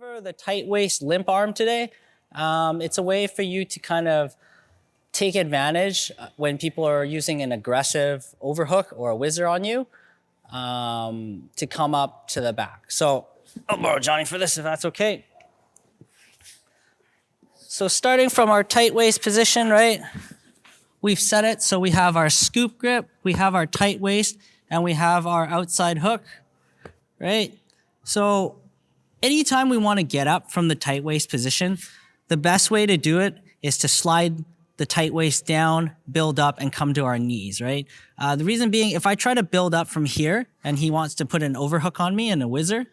over the tight waist limp arm today. It's a way for you to kind of take advantage when people are using an aggressive overhook or a whizzer on you to come up to the back. So I'll borrow Johnny for this if that's okay. So starting from our tight waist position, right? We've set it so we have our scoop grip, we have our tight waist, and we have our outside hook, right? So anytime we want to get up from the tight waist position, the best way to do it is to slide the tight waist down, build up, and come to our knees, right? The reason being, if I try to build up from here and he wants to put an overhook on me and a whizzer,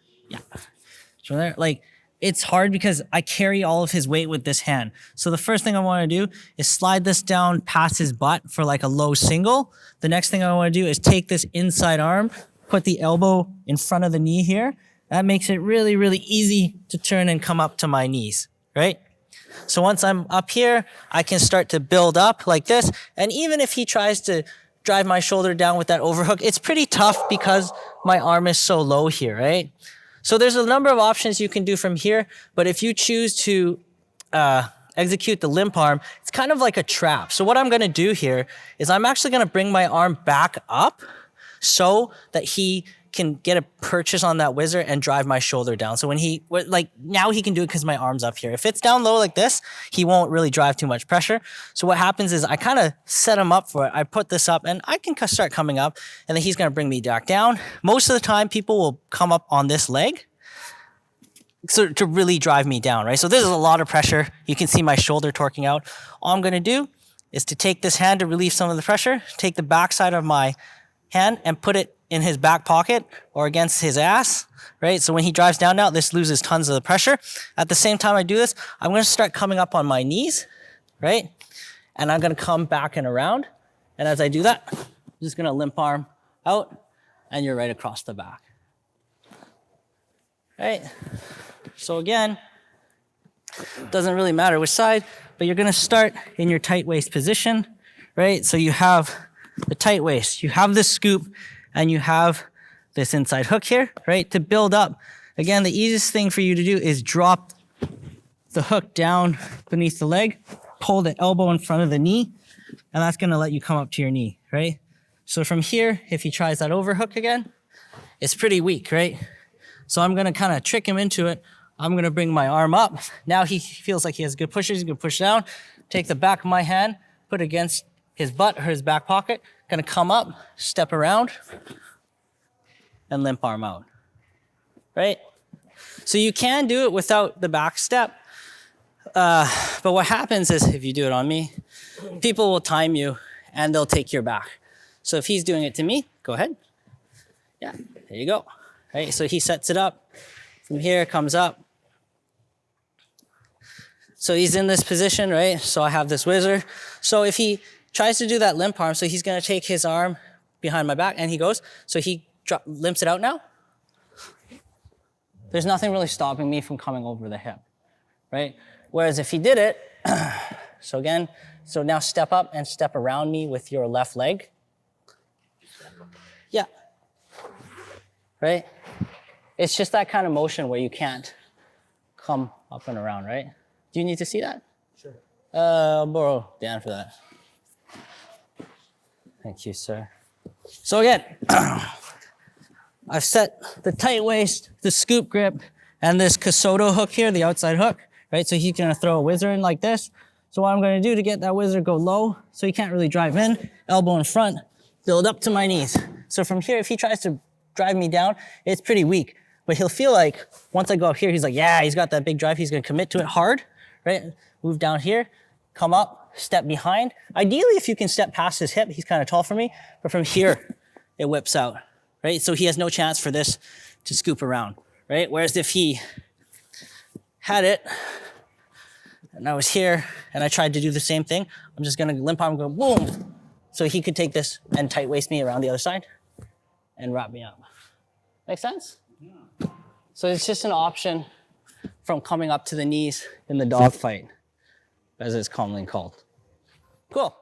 like it's hard because I carry all of his weight with this hand. So the first thing I want to do is slide this down past his butt for like a low single. The next thing I want to do is take this inside arm, put the elbow in front of the knee here. That makes it really, really easy to turn and come up to my knees, right? So once I'm up here, I can start to build up like this. And even if he tries to drive my shoulder down with that overhook, it's pretty tough because my arm is so low here, right? So there's a number of options you can do from here, but if you choose to execute the limp arm, it's kind of like a trap. So what I'm gonna do here is I'm actually gonna bring my arm back up so that he can get a purchase on that whizzer and drive my shoulder down. So when now he can do it because my arm's up here. If it's down low like this, he won't really drive too much pressure. So what happens is I kind of set him up for it. I put this up and I can start coming up and then he's gonna bring me back down. Most of the time people will come up on this leg so to really drive me down, right? So this is a lot of pressure. You can see my shoulder torquing out. All I'm gonna do is to take this hand to relieve some of the pressure, take the back side of my hand and put it in his back pocket or against his ass, right? So when he drives down now, this loses tons of the pressure. At the same time I do this, I'm gonna start coming up on my knees, right? And I'm gonna come back and around. And as I do that, I'm just gonna limp arm out and you're right across the back, right? So again, doesn't really matter which side, but you're gonna start in your tight waist position, right? So you have the tight waist, you have the scoop, and you have this inside hook here, right? To build up, again, the easiest thing for you to do is drop the hook down beneath the leg, pull the elbow in front of the knee, and that's gonna let you come up to your knee, right? So from here, if he tries that overhook again, it's pretty weak, right? So I'm gonna kind of trick him into it. I'm gonna bring my arm up. Now he feels like he has good pushes, he's gonna push down, take the back of my hand, put it against his butt or his back pocket, gonna come up, step around, and limp arm out, right? So you can do it without the back step, but what happens is if you do it on me, people will time you and they'll take your back. So if he's doing it to me, go ahead. Yeah, there you go, right? So he sets it up, from here, comes up. So he's in this position, right? So I have this whizzer. So if he tries to do that limp arm, so he's gonna take his arm behind my back and he goes, so he limps it out now. There's nothing really stopping me from coming over the hip, right? Whereas if he did it, so now step up and step around me with your left leg. Yeah, right? It's just that kind of motion where you can't come up and around, right? Do you need to see that? Sure. I'll borrow Dan for that. Thank you, sir. So again, I've set the tight waist, the scoop grip, and this Casoto hook here, the outside hook, right? So he's gonna throw a whizzer in like this. So what I'm gonna do to get that whizzer go low, so he can't really drive in, elbow in front, build up to my knees. So from here, if he tries to drive me down, it's pretty weak. But he'll feel like, once I go up here, he's like, yeah, he's got that big drive, he's gonna commit to it hard, right? Move down here, come up, step behind. Ideally, if you can step past his hip, he's kind of tall for me, but from here, it whips out, right? So he has no chance for this to scoop around, right? Whereas if he had it, and I was here, and I tried to do the same thing, I'm just gonna limp arm, go boom. So he could take this and tight waist me around the other side and wrap me up. Make sense? Yeah. So it's just an option from coming up to the knees in the dog fight, as it's commonly called. Cool.